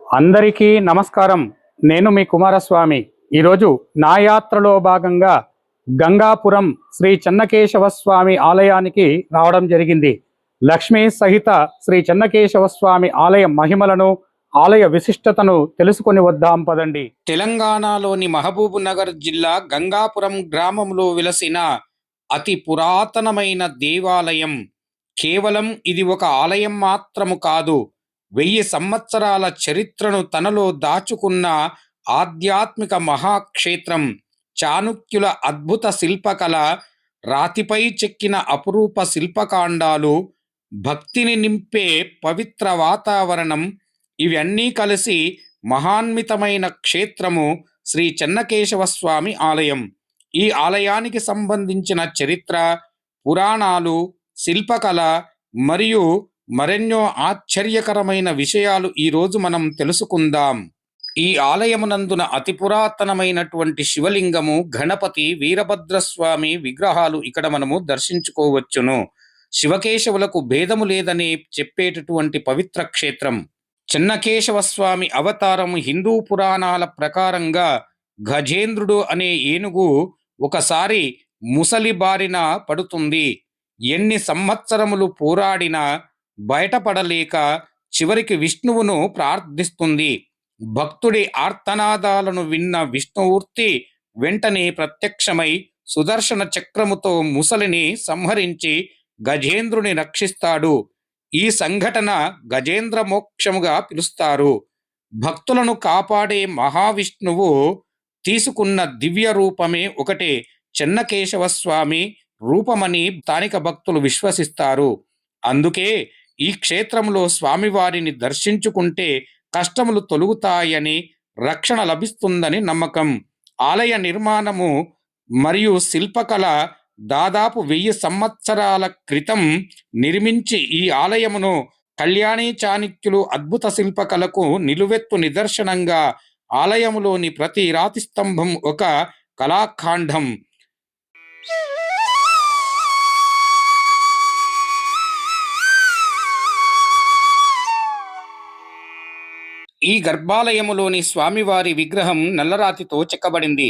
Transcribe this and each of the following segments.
అందరికీ నమస్కారం. నేను మీ కుమారస్వామి. ఈరోజు నా యాత్రలో భాగంగా గంగాపురం శ్రీ చెన్నకేశవ స్వామి ఆలయానికి రావడం జరిగింది. లక్ష్మీ సహిత శ్రీ చెన్నకేశవ స్వామి ఆలయ మహిమలను, ఆలయ విశిష్టతను తెలుసుకొని వద్దాం పదండి. తెలంగాణలోని మహబూబ్ నగర్ జిల్లా గంగాపురం గ్రామంలో వెలసిన అతి పురాతనమైన దేవాలయం. కేవలం ఇది ఒక ఆలయం మాత్రము కాదు, 1000 సంవత్సరాల చరిత్రను తనలో దాచుకున్న ఆధ్యాత్మిక మహాక్షేత్రం. చాణుక్యుల అద్భుత శిల్పకళ, రాతిపై చెక్కిన అపురూప శిల్పకాండాలు, భక్తిని నింపే పవిత్ర వాతావరణం, ఇవన్నీ కలిసి మహాన్వితమైన క్షేత్రము శ్రీ చెన్నకేశవ స్వామి ఆలయం. ఈ ఆలయానికి సంబంధించిన చరిత్ర, పురాణాలు, శిల్పకళ మరియు మరెన్నో ఆశ్చర్యకరమైన విషయాలు ఈరోజు మనం తెలుసుకుందాం. ఈ ఆలయమునందున అతి పురాతనమైనటువంటి శివలింగము, గణపతి, వీరభద్రస్వామి విగ్రహాలు ఇక్కడ మనము దర్శించుకోవచ్చును. శివకేశవులకు భేదము లేదని చెప్పేటటువంటి పవిత్ర క్షేత్రం. చెన్నకేశవ స్వామి అవతారం హిందూ పురాణాల ప్రకారంగా గజేంద్రుడు అనే ఏనుగు ఒకసారి ముసలి బారిన పడుతుంది. ఎన్ని సంవత్సరములు పోరాడినా బయటపడలేక చివరికి విష్ణువును ప్రార్థిస్తుంది. భక్తుడి ఆర్తనాదాలను విన్న విష్ణుమూర్తి వెంటనే ప్రత్యక్షమై సుదర్శన చక్రముతో ముసలిని సంహరించి గజేంద్రుని రక్షిస్తాడు. ఈ సంఘటన గజేంద్ర మోక్షముగా పిలుస్తారు. భక్తులను కాపాడే మహావిష్ణువు తీసుకున్న దివ్య రూపమే ఒకటే చెన్నకేశవ స్వామి రూపమని స్థానిక భక్తులు విశ్వసిస్తారు. అందుకే ఈ క్షేత్రంలో స్వామివారిని దర్శించుకుంటే కష్టములు తొలుగుతాయని, రక్షణ లభిస్తుందని నమ్మకం. ఆలయ నిర్మాణము మరియు శిల్పకళ దాదాపు 1000 సంవత్సరాల క్రితం నిర్మించి ఈ ఆలయమును కళ్యాణీ చాణక్యులు అద్భుత శిల్పకళకు నిలువెత్తు నిదర్శనంగా. ఆలయములోని ప్రతి రాతి స్తంభం ఒక కళాఖండం. ఈ గర్భాలయములోని స్వామివారి విగ్రహం నల్లరాతితో చెక్కబడింది.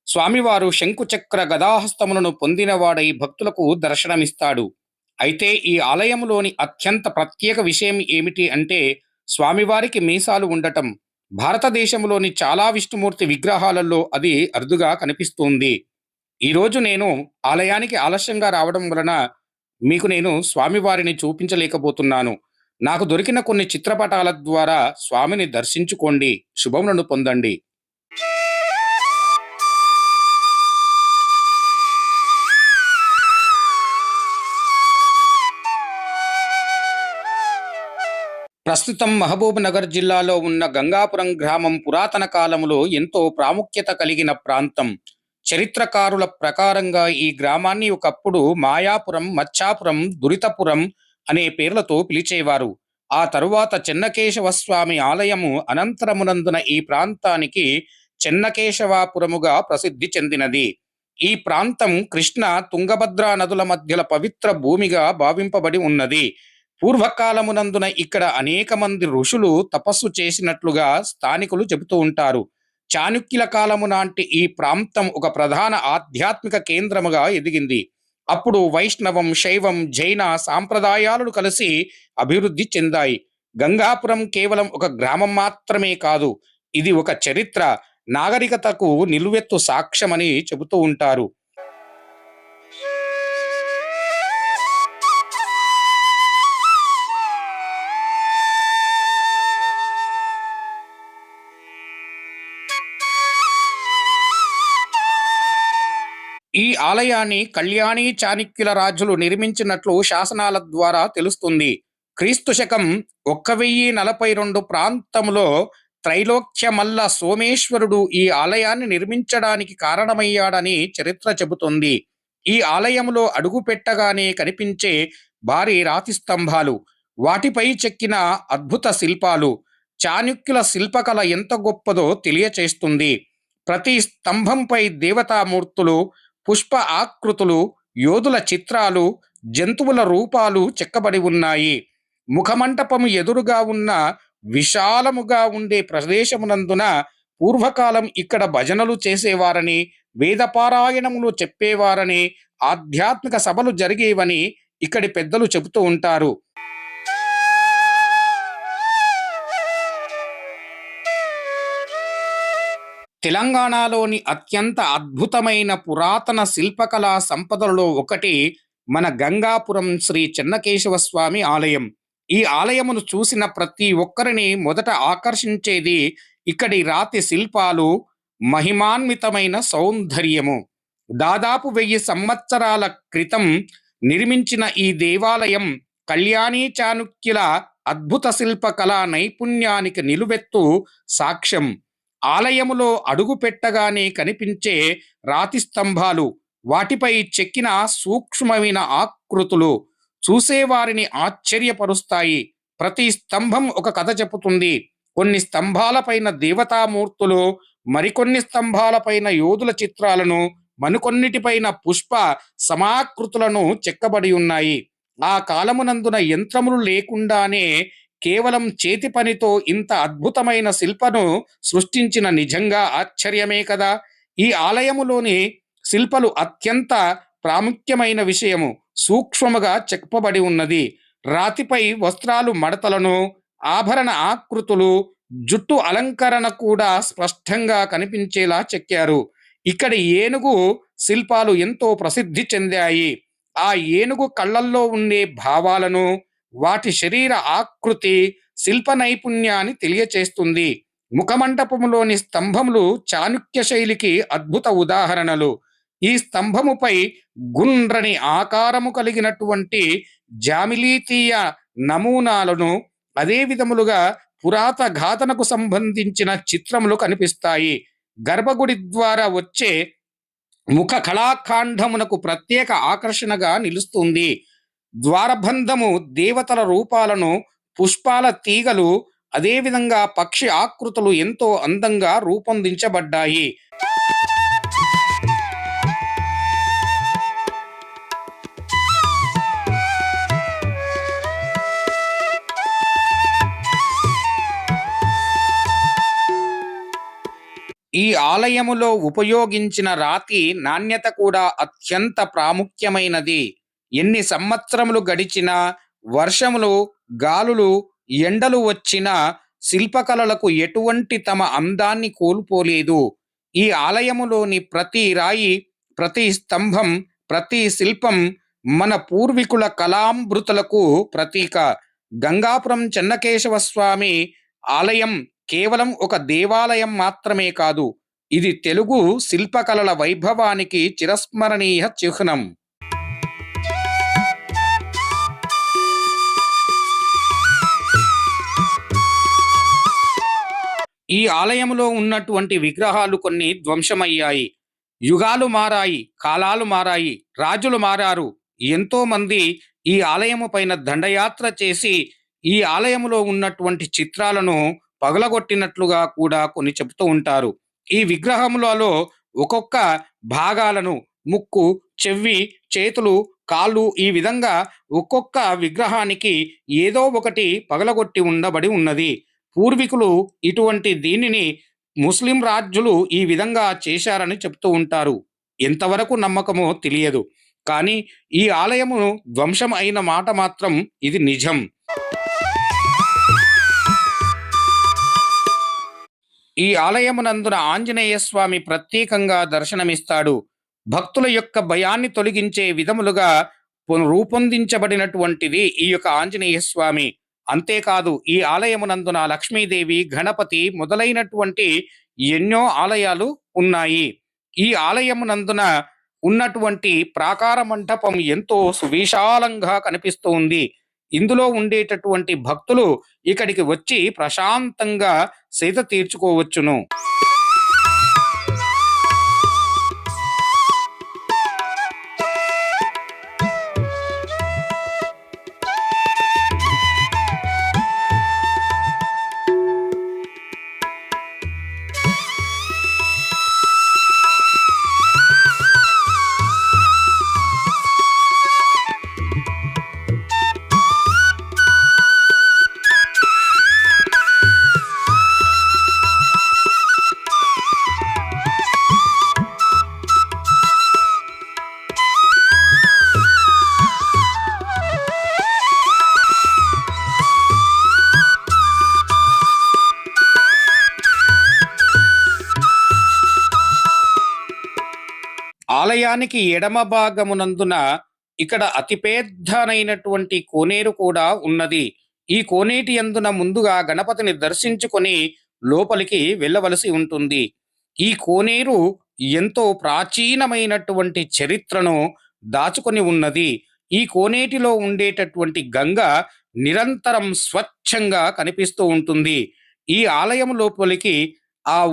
స్వామివారు శంకుచక్ర గదాహస్తములను పొందినవాడై భక్తులకు దర్శనమిస్తాడు. అయితే ఈ ఆలయములోని అత్యంత ప్రత్యేక విషయం ఏమిటి అంటే స్వామివారికి మీసాలు ఉండటం. భారతదేశంలోని చాలా విష్ణుమూర్తి విగ్రహాలలో అది అరుదుగా కనిపిస్తుంది. ఈరోజు నేను ఆలయానికి ఆలస్యంగా రావడం వలన మీకు నేను స్వామివారిని చూపించలేకపోతున్నాను. నాకు దొరికిన కొన్ని చిత్రపటాల ద్వారా స్వామిని దర్శించుకోండి, శుభములను పొందండి. ప్రస్తుతం మహబూబ్ నగర్ జిల్లాలో ఉన్న గంగాపురం గ్రామం పురాతన కాలములో ఎంతో ప్రాముఖ్యత కలిగిన ప్రాంతం. చరిత్రకారుల ప్రకారంగా ఈ గ్రామాన్ని ఒకప్పుడు మాయాపురం, మచ్చాపురం, దురితపురం అనే పేర్లతో పిలిచేవారు. ఆ తరువాత చెన్నకేశవ స్వామి ఆలయము అనంతరమునందున ఈ ప్రాంతానికి చెన్నకేశవాపురముగా ప్రసిద్ధి చెందినది. ఈ ప్రాంతం కృష్ణ, తుంగభద్ర నదుల మధ్యల పవిత్ర భూమిగా భావింపబడి ఉన్నది. పూర్వకాలమునందున ఇక్కడ అనేక మంది ఋషులు తపస్సు చేసినట్లుగా స్థానికులు చెబుతూ ఉంటారు. చాణుక్యుల కాలము నాటి ఈ ప్రాంతం ఒక ప్రధాన ఆధ్యాత్మిక కేంద్రముగా ఎదిగింది. అప్పుడు వైష్ణవం, శైవం, జైన సాంప్రదాయాలను కలిసి అభివృద్ధి చెందాయి. గంగాపురం కేవలం ఒక గ్రామం మాత్రమే కాదు, ఇది ఒక చరిత్ర, నాగరికతకు నిలువెత్తు సాక్ష్యమని చెబుతూ ఉంటారు. ఈ ఆలయాన్ని కళ్యాణీ చాణక్యుల రాజులు నిర్మించినట్లు శాసనాల ద్వారా తెలుస్తుంది. క్రీస్తు శకం 1042 ప్రాంతంలో త్రైలోక్యమల్ల సోమేశ్వరుడు ఈ ఆలయాన్ని నిర్మించడానికి కారణమయ్యాడని చరిత్ర చెబుతుంది. ఈ ఆలయంలో అడుగు పెట్టగానే కనిపించే భారీ రాతి స్తంభాలు, వాటిపై చెక్కిన అద్భుత శిల్పాలు చాణక్యుల శిల్పకళ ఎంత గొప్పదో తెలియచేస్తుంది. ప్రతి స్తంభంపై దేవతామూర్తులు, పుష్ప ఆకృతులు, యోధుల చిత్రాలు, జంతువుల రూపాలు చెక్కబడి ఉన్నాయి. ముఖమంటపము ఎదురుగా ఉన్న విశాలముగా ఉండే ప్రదేశమునందున పూర్వకాలం ఇక్కడ భజనలు చేసేవారని, వేదపారాయణములు చెప్పేవారని, ఆధ్యాత్మిక సభలు జరిగేవని ఇక్కడి పెద్దలు చెబుతూ ఉంటారు. తెలంగాణలోని అత్యంత అద్భుతమైన పురాతన శిల్పకళా సంపదలలో ఒకటి మన గంగాపురం శ్రీ చెన్నకేశవ స్వామి ఆలయం. ఈ ఆలయమును చూసిన ప్రతి ఒక్కరిని మొదట ఆకర్షించేది ఇక్కడి రాతి శిల్పాలు, మహిమాన్వితమైన సౌందర్యము. దాదాపు 1000 సంవత్సరాల క్రితం నిర్మించిన ఈ దేవాలయం కళ్యాణీ చాణుక్యుల అద్భుత శిల్పకళా నైపుణ్యానికి నిలువెత్తు సాక్ష్యం. ఆలయములో అడుగు పెట్టగానే కనిపించే రాతి స్తంభాలు, వాటిపై చెక్కిన సూక్ష్మమైన ఆకృతులు చూసేవారిని ఆశ్చర్యపరుస్తాయి. ప్రతి స్తంభం ఒక కథ చెబుతుంది. కొన్ని స్తంభాలపైన దేవతామూర్తులు, మరికొన్ని స్తంభాలపైన యోధుల చిత్రాలను, మరికొన్నిటిపైన పుష్ప సమాకృతులను చెక్కబడి ఉన్నాయి. ఆ కాలమునందున యంత్రములు లేకుండానే కేవలం చేతి పనితో ఇంత అద్భుతమైన శిల్పను సృష్టించిన నిజంగా ఆశ్చర్యమే కదా. ఈ ఆలయములోని శిల్పలు అత్యంత ప్రాముఖ్యమైన విషయము సూక్ష్మముగా చెక్కబడి ఉన్నది. రాతిపై వస్త్రాలు మడతలను, ఆభరణ ఆకృతులు, జుట్టు అలంకరణ కూడా స్పష్టంగా కనిపించేలా చెక్కారు. ఇక్కడి ఏనుగు శిల్పాలు ఎంతో ప్రసిద్ధి చెందాయి. ఆ ఏనుగు కళ్ళల్లో ఉండే భావాలను, వాటి శరీర ఆకృతి శిల్ప నైపుణ్యాన్ని తెలియచేస్తుంది. ముఖమంటపములోని స్తంభములు చాణుక్య శైలికి అద్భుత ఉదాహరణలు. ఈ స్తంభముపై గుండ్రని ఆకారము కలిగినటువంటి జామిలీతీయ నమూనాలను, అదే విధములుగా పురాత ఘాతనకు సంబంధించిన చిత్రములు కనిపిస్తాయి. గర్భగుడి ద్వారా వచ్చే ముఖ కళాఖండమునకు ప్రత్యేక ఆకర్షణగా నిలుస్తుంది. ద్వారబంధము దేవతల రూపాలను, పుష్పాల తీగలు, అదేవిధంగా పక్షి ఆకృతులు ఎంతో అందంగా రూపొందించబడ్డాయి. ఈ ఆలయములో ఉపయోగించిన రాతి నాణ్యత కూడా అత్యంత ప్రాముఖ్యమైనది. ఎన్ని సంవత్సరములు గడిచినా, వర్షములు, గాలులు, ఎండలు వచ్చినా శిల్పకళలకు ఎటువంటి తమ అందాన్ని కోల్పోలేదు. ఈ ఆలయములోని ప్రతి రాయి, ప్రతి స్తంభం, ప్రతి శిల్పం మన పూర్వీకుల కళామృతులకు ప్రతీక. గంగాపురం చెన్నకేశవ స్వామి ఆలయం కేవలం ఒక దేవాలయం మాత్రమే కాదు, ఇది తెలుగు శిల్పకళల వైభవానికి చిరస్మరణీయ చిహ్నం. ఈ ఆలయంలో ఉన్నటువంటి విగ్రహాలు కొన్ని ధ్వంసమయ్యాయి. యుగాలు మారాయి, కాలాలు మారాయి, రాజులు మారారు. ఎంతో మంది ఈ ఆలయము పైన దండయాత్ర చేసి ఈ ఆలయములో ఉన్నటువంటి చిత్రాలను పగలగొట్టినట్లుగా కూడా కొన్ని చెబుతూ ఉంటారు. ఈ విగ్రహములలో ఒక్కొక్క భాగాలను, ముక్కు, చెవి, చేతులు, కాళ్ళు, ఈ విధంగా ఒక్కొక్క విగ్రహానికి ఏదో ఒకటి పగలగొట్టి ఉండబడి ఉన్నది. పూర్వీకులు ఇటువంటి దీనిని ముస్లిం రాజులు ఈ విధంగా చేశారని చెప్తూ ఉంటారు. ఎంతవరకు నమ్మకమో తెలియదు, కానీ ఈ ఆలయము ధ్వంసం అయిన మాట మాత్రం ఇది నిజం. ఈ ఆలయమునందున ఆంజనేయ స్వామి ప్రత్యేకంగా దర్శనమిస్తాడు. భక్తుల యొక్క భయాన్ని తొలగించే విధములుగా రూపొందించబడినటువంటిది ఈ యొక్క ఆంజనేయ స్వామి. అంతేకాదు, ఈ ఆలయమునందున లక్ష్మీదేవి, గణపతి మొదలైనటువంటి ఎన్నో ఆలయాలు ఉన్నాయి. ఈ ఆలయమునందున ఉన్నటువంటి ప్రాకార మంటపం ఎంతో సువిశాలంగా కనిపిస్తూ ఉంది. ఇందులో ఉండేటటువంటి భక్తులు ఇక్కడికి వచ్చి ప్రశాంతంగా సేద తీర్చుకోవచ్చును. ఆలయానికి ఎడమ భాగమునందున ఇక్కడ అతిపెద్దనైనటువంటి కోనేరు కూడా ఉన్నది. ఈ కోనేటి యందున ముందుగా గణపతిని దర్శించుకొని లోపలికి వెళ్ళవలసి ఉంటుంది. ఈ కోనేరు ఎంతో ప్రాచీనమైనటువంటి చరిత్రను దాచుకొని ఉన్నది. ఈ కోనేటిలో ఉండేటటువంటి గంగ నిరంతరం స్వచ్ఛంగా కనిపిస్తూ ఉంటుంది. ఈ ఆలయం లోపలికి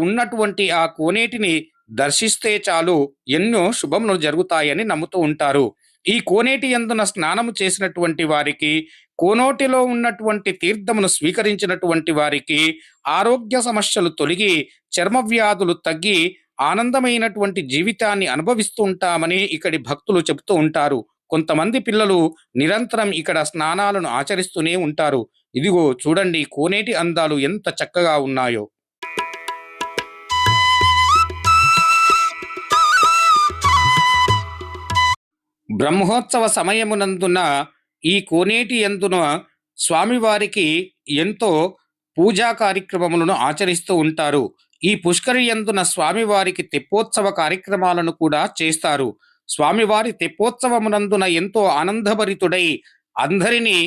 ఉన్నటువంటి ఆ కోనేటిని దర్శిస్తే చాలు ఎన్నో శుభములు జరుగుతాయని నమ్ముతూ ఉంటారు. ఈ కోనేటి యందున స్నానము చేసినటువంటి వారికి, కోనేటిలో ఉన్నటువంటి తీర్థమును స్వీకరించినటువంటి వారికి ఆరోగ్య సమస్యలు తొలగి, చర్మ వ్యాధులు తగ్గి ఆనందమైనటువంటి జీవితాన్ని అనుభవిస్తూ ఉంటామని ఇక్కడి భక్తులు చెబుతూ ఉంటారు. కొంతమంది పిల్లలు నిరంతరం ఇక్కడ స్నానాలను ఆచరిస్తూనే ఉంటారు. ఇదిగో చూడండి కోనేటి అందాలు ఎంత చక్కగా ఉన్నాయో. బ్రహ్మోత్సవ సమయమునందున ఈ కోనేటి యందున స్వామివారికి ఎంతో పూజా కార్యక్రమములను ఆచరిస్తూ ఉంటారు. ఈ పుష్కరి యందున స్వామివారికి తెప్పోత్సవ కార్యక్రమాలను కూడా చేస్తారు. స్వామివారి తెప్పోత్సవమునందున ఎంతో ఆనందభరితుడై అందరినీ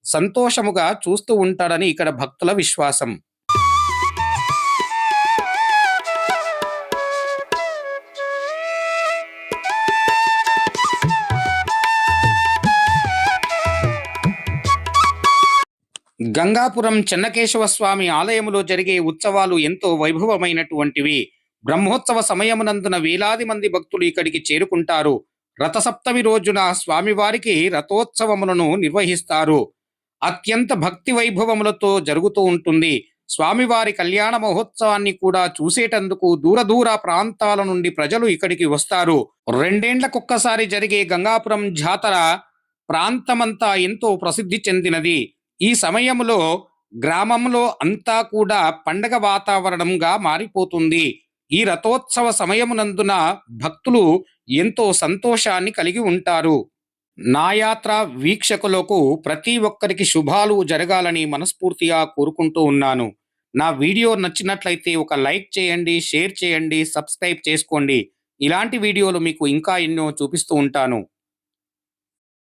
సంతోషముగా చూస్తూ ఉంటాడని ఇక్కడ భక్తుల విశ్వాసం. గంగాపురం చెన్నకేశవ స్వామి ఆలయములో జరిగే ఉత్సవాలు ఎంతో వైభవమైనటువంటివి. బ్రహ్మోత్సవ సమయమునందున వేలాది మంది భక్తులు ఇక్కడికి చేరుకుంటారు. రథసప్తమి రోజున స్వామివారికి రథోత్సవములను నిర్వహిస్తారు. అత్యంత భక్తి వైభవములతో జరుగుతూ ఉంటుంది. స్వామివారి కళ్యాణ మహోత్సవాన్ని కూడా చూసేటందుకు దూర దూర ప్రాంతాల నుండి ప్రజలు ఇక్కడికి వస్తారు. 2 ఏండ్లకొక్కసారి జరిగే గంగాపురం జాతర ప్రాంతమంతా ఎంతో ప్రసిద్ధి చెందినది. ఈ సమయంలో గ్రామంలో అంతా కూడా పండగ వాతావరణంగా మారిపోతుంది. ఈ రథోత్సవ సమయమునందున భక్తులు ఎంతో సంతోషాన్ని కలిగి ఉంటారు. నా యాత్ర వీక్షకులకు ప్రతి ఒక్కరికి శుభాలు జరగాలని మనస్ఫూర్తిగా కోరుకుంటూ ఉన్నాను. నా వీడియో నచ్చినట్లయితే ఒక లైక్ చేయండి, షేర్ చేయండి, సబ్స్క్రైబ్ చేసుకోండి. ఇలాంటి వీడియోలు మీకు ఇంకా ఎన్నో చూపిస్తూ ఉంటాను.